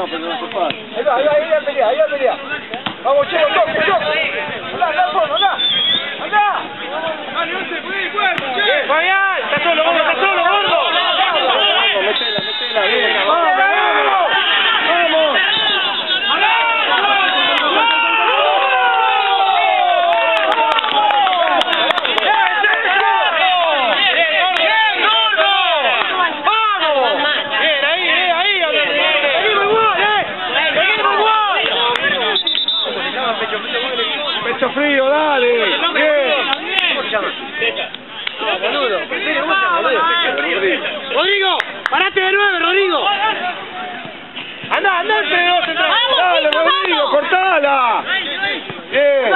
pero no se pasa. Ahí va a pelear, Vamos, Chelo, toque. Andá, al fondo, andá. Dale, no se puede, cuerpo. Fabián, está solo, gordo. Metela, bien. ¡Vamos! Pecho frío, dale. Rodrigo, parate de 9, Rodrigo. Anda, entre dos. Dale, Rodrigo, cortala. Bien.